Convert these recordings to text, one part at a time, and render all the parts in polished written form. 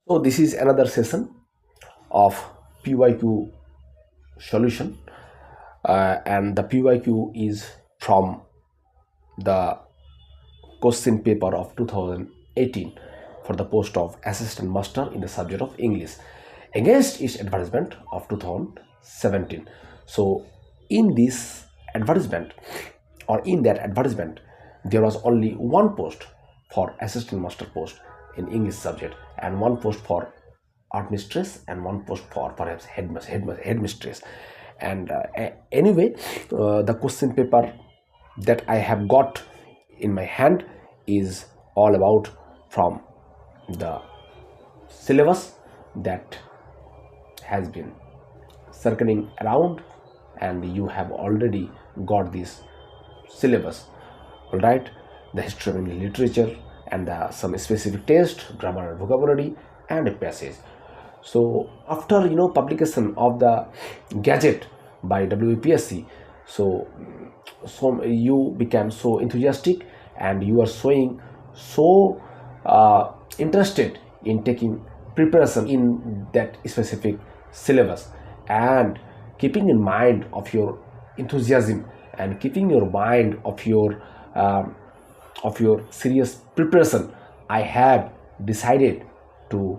So this is another session of PYQ solution, and the PYQ is from the question paper of 2018 for the post of assistant master in the subject of English against its advertisement of 2017. So in this advertisement, or in that advertisement, there was only one post for assistant master post in English subject, and one post for art mistress, and one post for perhaps headmistress. And anyway, the question paper that I have got in my hand is all about from the syllabus that has been circling around, and you have already got this syllabus, all right? The history of English literature, and some specific text, grammar and vocabulary, and a passage. So after publication of the gadget by WBPSC, so you became so enthusiastic, and you are showing so interested in taking preparation in that specific syllabus, and keeping in mind of your enthusiasm, and keeping your mind of your serious preparation, I have decided to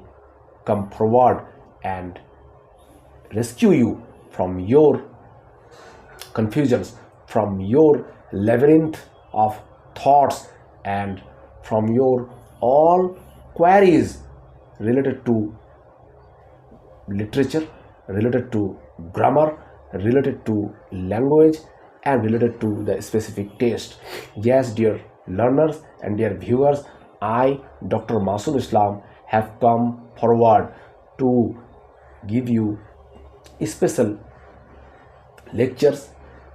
come forward and rescue you from your confusions, from your labyrinth of thoughts, and from your all queries related to literature, related to grammar, related to language, and related to the specific taste. Yes, dear learners and dear viewers, I, Dr. Masoom Islam, have come forward to give you special lectures,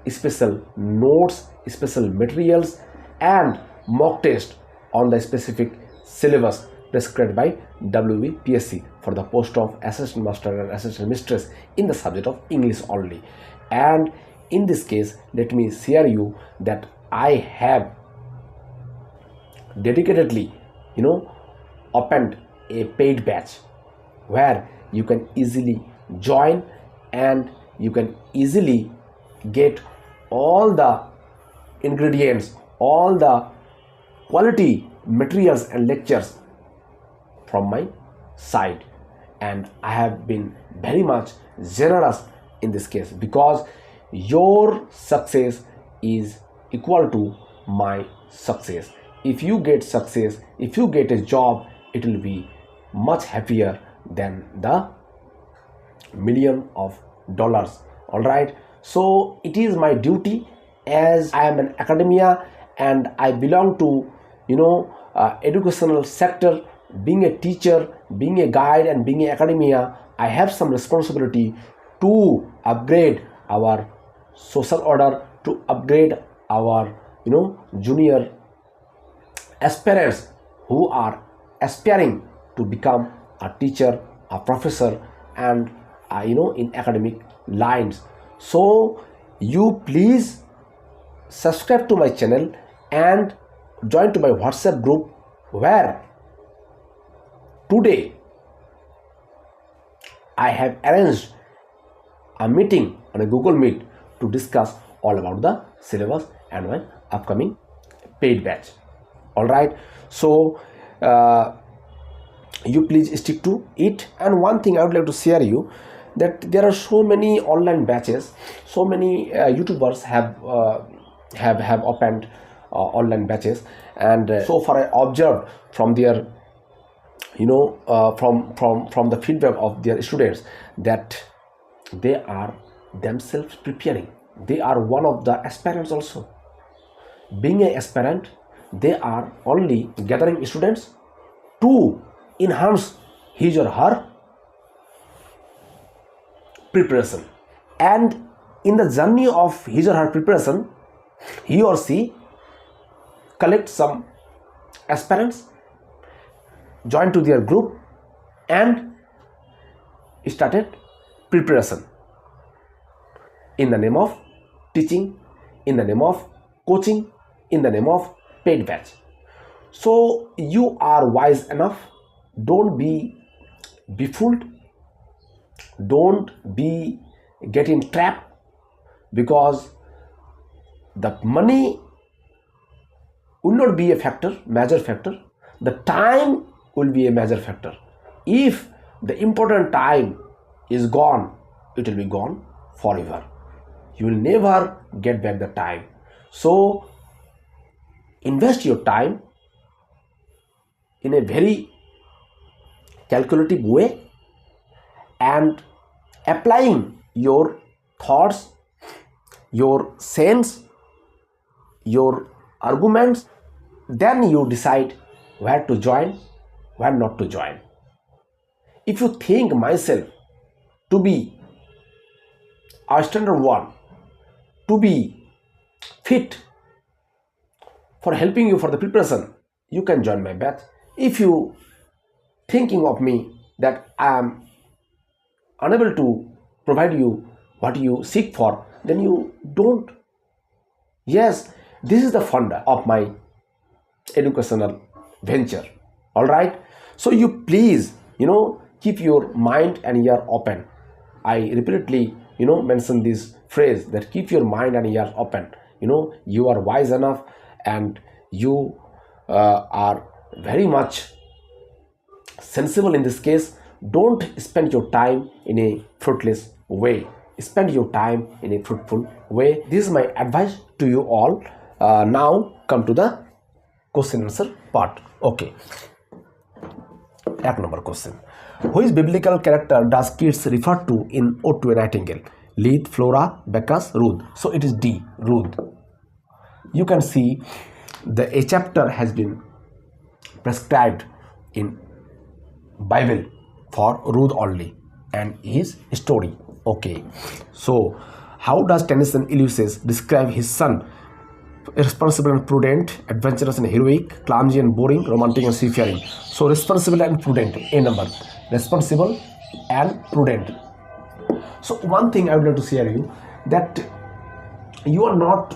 special notes, special materials, and mock test on the specific syllabus prescribed by WBPSC for the post of assistant master and assistant mistress in the subject of English only. And in this case, let me share you that I have dedicatedly opened a paid batch where you can easily join, and you can easily get all the ingredients, all the quality materials and lectures from my side. And I have been very much generous in this case, because your success is equal to my success. If you get success, if you get a job, it will be much happier than the million of dollars, all right? So it is my duty, as I am an academia and I belong to educational sector, being a teacher, being a guide, and being an academia, I have some responsibility to upgrade our social order, to upgrade our junior aspirants who are aspiring to become a teacher, a professor, and in academic lines. So you please subscribe to my channel and join to my WhatsApp group, where today I have arranged a meeting on a Google Meet to discuss all about the syllabus and my upcoming paid batch. All right, so you please stick to it. And one thing I would like to share you, that there are so many online batches, so many YouTubers have opened online batches, and so far I observed from their from the feedback of their students that they are themselves preparing. They are one of the aspirants also. Being an aspirant, they are only gathering students to enhance his or her preparation, and in the journey of his or her preparation, he or she collect some aspirants, join to their group, and started preparation in the name of teaching, in the name of coaching, in the name of paid batch. So you are wise enough, don't be be fooled. Don't be getting trapped, because the money will not be a factor, major factor. The time will be a major factor. If the important time is gone, it will be gone forever. You will never get back the time. So invest your time in a very calculative way and applying your thoughts, your sense, your arguments. Then you decide where to join, where not to join. If you think myself to be a standard one, to be fit for helping you for the preparation, you can join my batch. If you thinking of me that I am unable to provide you what you seek for, then you don't. Yes, this is the fund of my educational venture. All right, so you please keep your mind and ear open. I repeatedly mention this phrase, that keep your mind and ears open. You are wise enough, and you are very much sensible in this case. Don't spend your time in a fruitless way. Spend your time in a fruitful way. This is my advice to you all. Now come to the question answer part. Okay. Act number question. Which biblical character does Keats refer to in Ode to a Nightingale? Leith, Flora, Bacchus, Ruth. So it is D, Ruth. You can see a chapter has been prescribed in Bible for Ruth only and his story. Okay, so how does Tennyson Ulysses describe his son? Responsible and prudent, adventurous and heroic, clumsy and boring, romantic and seafaring. So responsible and prudent, A number. Responsible and prudent. So one thing I would like to share you, that you are not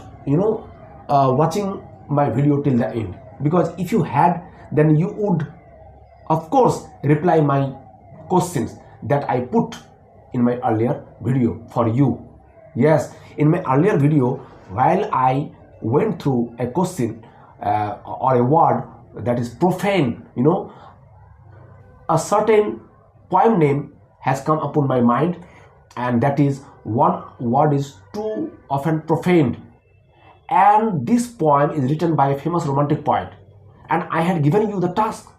watching my video till the end, because if you had, then you would of course reply my questions that I put in my earlier video for you. Yes, in my earlier video, while I went through a question or a word that is profane, a certain poem name has come upon my mind, and that is one word is too often profaned, and this poem is written by a famous romantic poet, and I had given you the task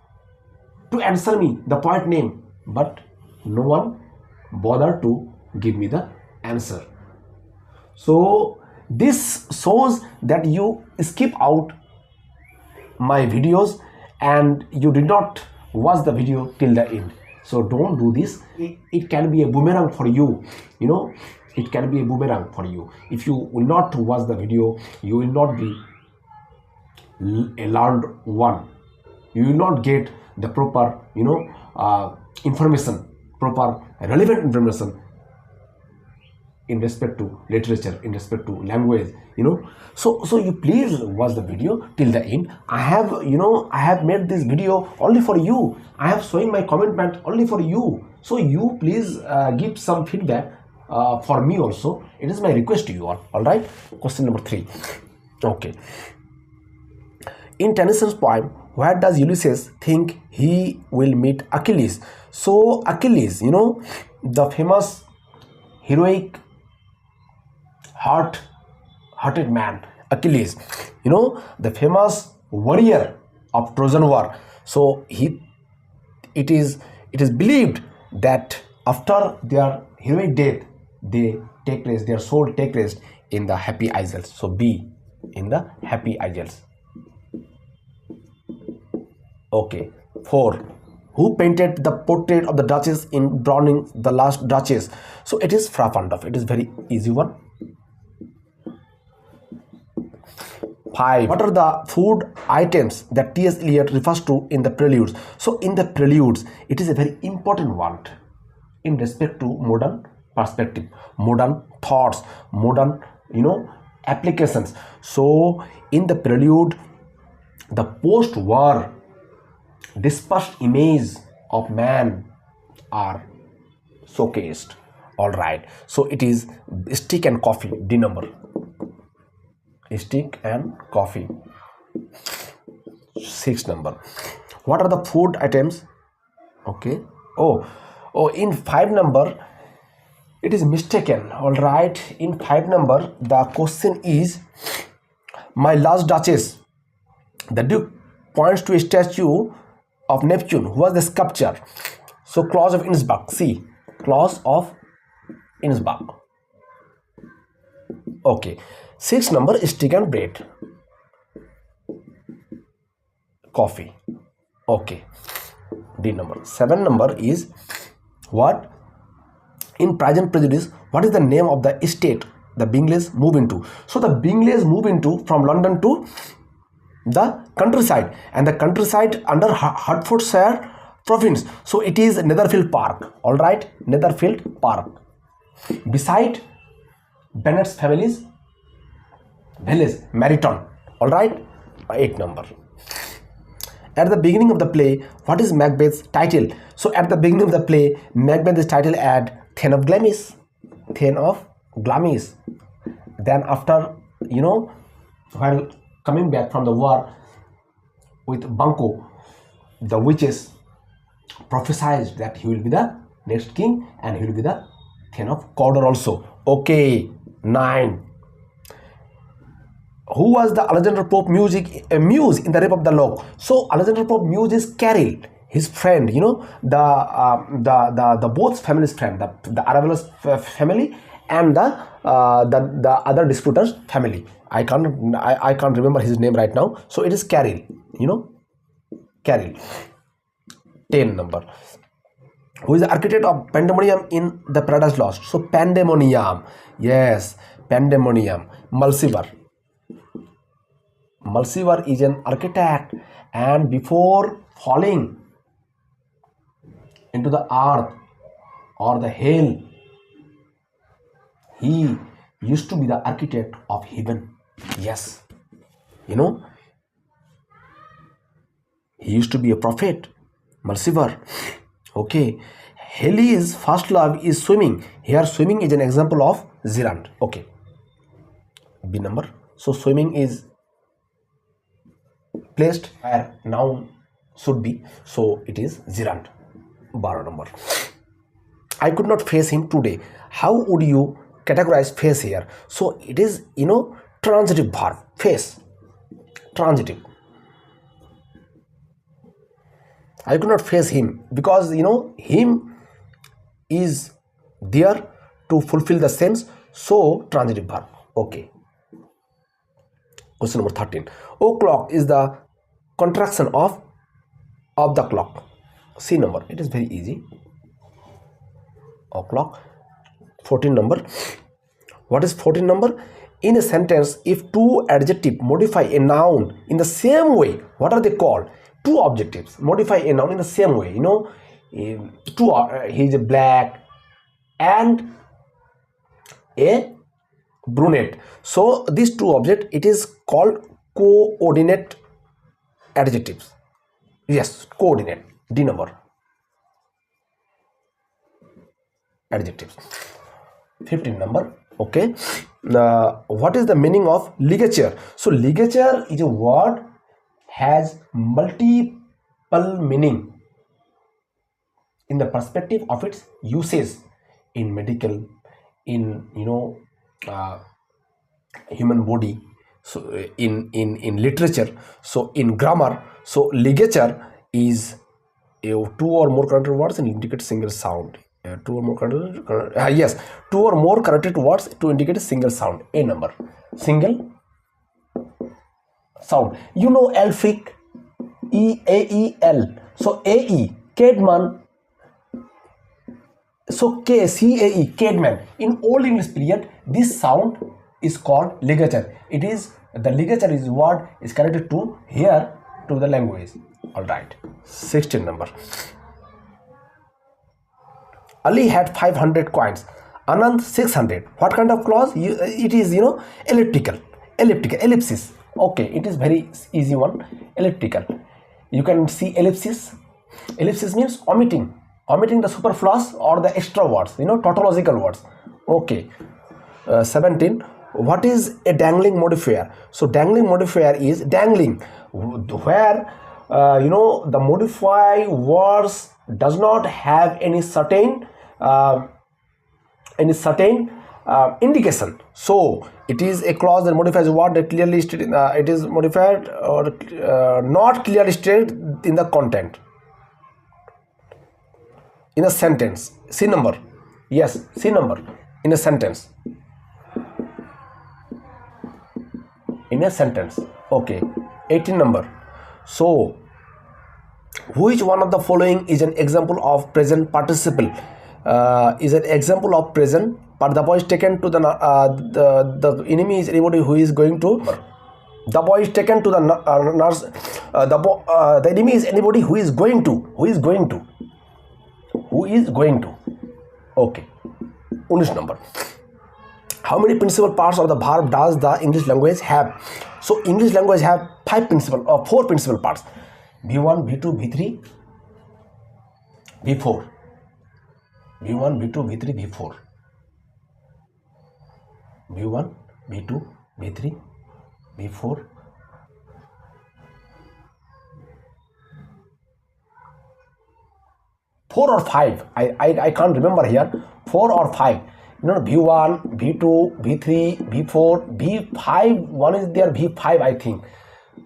to answer me the poet name, but no one bothered to give me the answer. So this shows that you skip out my videos and you did not watch the video till the end. So don't do this. It can be a boomerang for you. It can be a boomerang for you. If you will not watch the video, you will not be a learned one. You will not get the proper information, proper relevant information in respect to literature, in respect to language. So you please watch the video till the end. I have made this video only for you. I have showing my commitment only for you. So you please give some feedback for me also. It is my request to you all. All right, question number 3. Okay, in Tennyson's poem, where does Ulysses think he will meet Achilles? So Achilles, the famous heroic hearted man, Achilles, the famous warrior of Trojan War. So it is believed that after their heroic death, they take rest, their soul take rest in the happy isles. So B, in the happy isles. Okay. 4. Who painted the portrait of the Duchess in Browning's The Last Duchess? So it is Fra Pandolf. It is very easy one. 5. What are the food items that T.S. Eliot refers to in the Preludes? So in the Preludes, it is a very important one in respect to modern perspective, modern thoughts, modern applications. So in the Prelude, the post-war dispersed image of man are showcased. All right, so it is stick and coffee, D number. Stick and coffee. 6 number. What are the food items? Okay. Oh, in 5 number it is mistaken. All right, in 5 number the question is, my last duchess, the duke points to a statue of Neptune. Who was the sculptor? So Clause of Innsbruck. See, Clause of Innsbruck. Okay. 6 number, stick and bread, coffee. Okay, D number. 7 number is what? In Pride and Prejudice, what is the name of the estate the Bingleys move into? So the Bingleys move into from London to the countryside, and the countryside under Hertfordshire province. So it is Netherfield Park. All right, Netherfield Park, beside Bennet's family's village, Meryton. All right, 8 number. At the beginning of the play, what is Macbeth's title? So at the beginning of the play, Macbeth is titled as Thane of Glamis. Thane of Glamis. Then after, while coming back from the war with Banquo, the witches prophesied that he will be the next king and he will be the Thane of Cawdor also. Okay, 9. Who was the Alexander Pope muse in the Rape of the Lock? So Alexander Pope muse is Carroll, his friend, the both families' friend, the Arabella's family and the other disputers' family. I can't remember his name right now. So it is Carroll, Carroll. 10 number. Who is the architect of Pandemonium in the Paradise Lost? So Pandemonium, yes, Pandemonium. Mulciver is an architect, and before falling into the earth or the hell, he used to be the architect of heaven. Yes, he used to be a prophet, Mulciver. Okay, Halley's first love is swimming. Here swimming is an example of gerund. Okay, B number. So swimming is placed where noun should be, so it is gerund. 12 number. I could not face him today. How would you categorize face here? So it is transitive verb, face, transitive. I could not face him because him is there to fulfill the sense, so transitive verb. Okay. Question number 13. O'clock is the contraction of the clock. C number. It is very easy. O'clock. 14 number. What is 14 number? In a sentence, if two adjectives modify a noun in the same way, what are they called? Two adjectives modify a noun in the same way. Two are, he is black and a brunette. So these two objects, it is called coordinate adjectives. Yes, coordinate. D number. Adjectives. 15 number. Okay. What is the meaning of ligature? So ligature is a word has multiple meaning in the perspective of its usage in medical, in human body, so in literature, so in grammar. So ligature is two or more connected words and indicate single sound. Two or more connected words to indicate a single sound. A number. Single sound. Elfic, E-A-E-L. So A-E, Caedmon. So K-C-A-E, Caedman. In Old English period, this sound is called ligature. It is, the ligature is word is connected to here to the language. Alright. 16 number. Ali had 500 coins. Anand 600. What kind of clause? It is elliptical, ellipsis. Okay, it is very easy one. Elliptical. You can see ellipsis. Ellipsis means omitting Omitting the superfluous or the extra words, tautological words. Okay. 17. What is a dangling modifier? So dangling modifier is dangling where the modify words does not have any certain indication. So it is a clause that modifies a word that clearly stated, it is modified or not clearly stated in the content. In a sentence, C number. Yes, C number. In a sentence. In a sentence. Okay. 18 number. So, which one of the following is an example of present participle? Is an example of present, but the boy is taken to the enemy is anybody who is going to. The boy is taken to the nurse. The enemy is anybody who is going to. Who is going to. Okay. 19 number. How many principal parts of the verb does the English language have? So English language have four principal parts. V1, V2, V3, V4. V1, V2, V3, V4. V1, V2, V3, V4. Four or five. I can't remember here. 4 or 5. V1, V2, V3, V4, V5. One is there, V5, I think.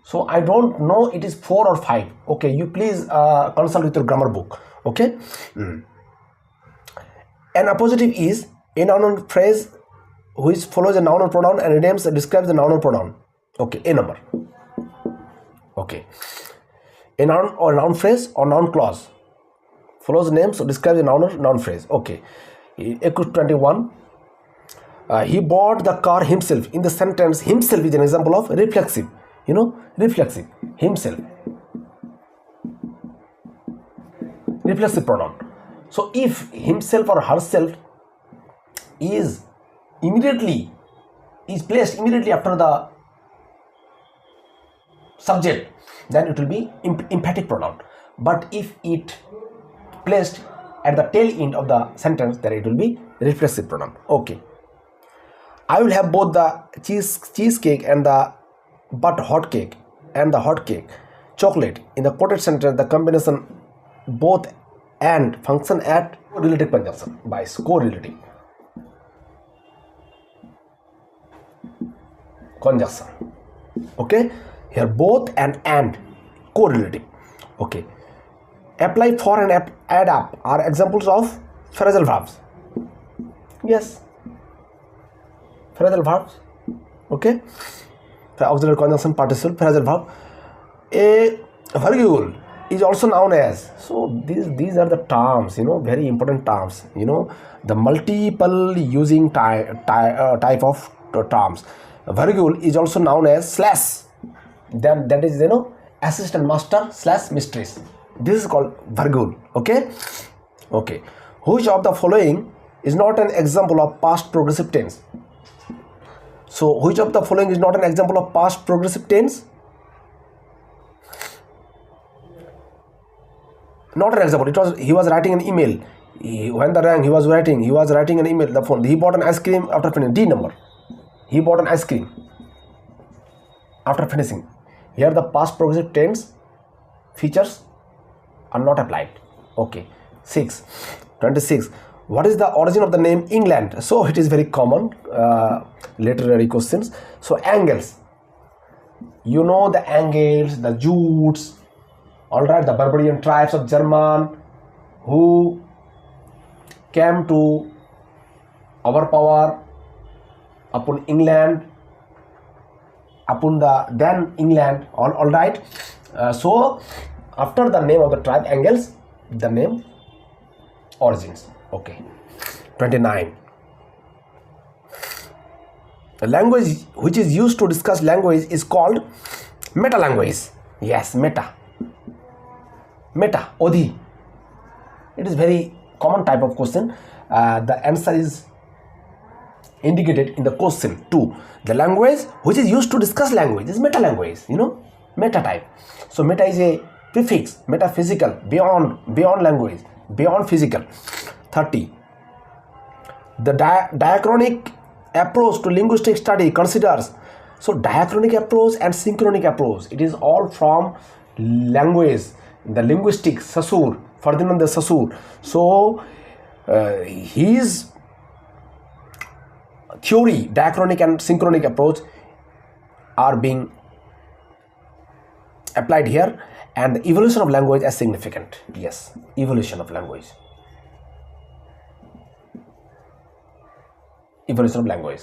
So I don't know it is 4 or 5. Okay, you please consult with your grammar book. Okay. An appositive is a noun phrase which follows a noun or pronoun and renames and describes the noun or pronoun. Okay, a number. Okay. A noun or noun phrase or noun clause follows names or describes a noun or noun phrase. Okay. 21. He bought the car himself. In the sentence, himself is an example of reflexive. Reflexive. Himself. Reflexive pronoun. So if himself or herself is placed immediately after the subject, then it will be emphatic pronoun. But if it placed at the tail end of the sentence, then it will be reflexive pronoun. Okay. I will have both the cheesecake and the hot cake chocolate. In the quoted sentence, the combination both and function at correlative conjunction by correlative conjunction. Okay, here both and correlative. Okay. Apply, for, and add up are examples of phrasal verbs. Yes, phrasal verbs. Okay. The auxiliary conjunction participle phrasal verb. A virgule is also known as. So these are the terms, very important terms. The multiple using type of terms. A virgule is also known as slash. Then that is assistant master / mistress. This is called virgule. Okay. Which of the following is not an example of past progressive tense? So which of the following is not an example of past progressive tense? Not an example. He was writing an email. When the rang, he was writing an email. The phone. He bought an ice cream after finishing. D number. He bought an ice cream after finishing. Here the past progressive tense features are not applied. Okay. 26. What is the origin of the name England? So it is very common literary questions. So angles. The Angles, the Jutes, alright, the barbarian tribes of German who came to overpower upon England, upon the then England, alright. So after the name of the tribe Angles, the name origins. Okay. 29. The language which is used to discuss language is called meta language. Yes, meta, OD. It is very common type of question. The answer is indicated in the question 2. The language which is used to discuss language is meta language. Meta type. So meta is a prefix, metaphysical, beyond language. beyond physical. 30. The diachronic approach to linguistic study considers, so diachronic approach and synchronic approach, it is all from language, the linguistic Saussure, Ferdinand de Saussure. So his theory, diachronic and synchronic approach, are being applied here, and the evolution of language as significant. Yes, evolution of language. Evolution of language.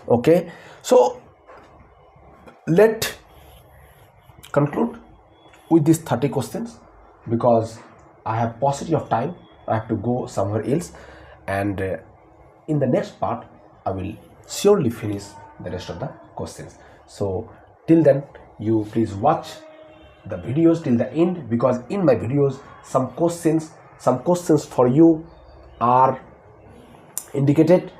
Okay, so let conclude with these 30 questions, because I have paucity of time. I have to go somewhere else, and in the next part I will surely finish the rest of the questions. So till then, you please watch the videos till the end, because in my videos some questions for you are indicated,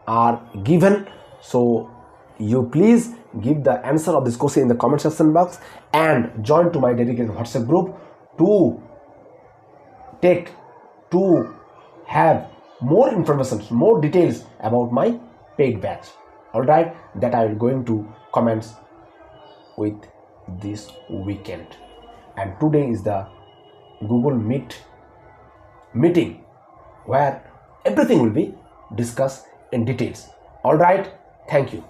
are given. So you please give the answer of this question in the comment section box, and join to my dedicated WhatsApp group to have more information, more details about my paid batch. All right, that I will going to comments with this weekend. And today is the Google Meet meeting where everything will be discussed in details. All right, thank you.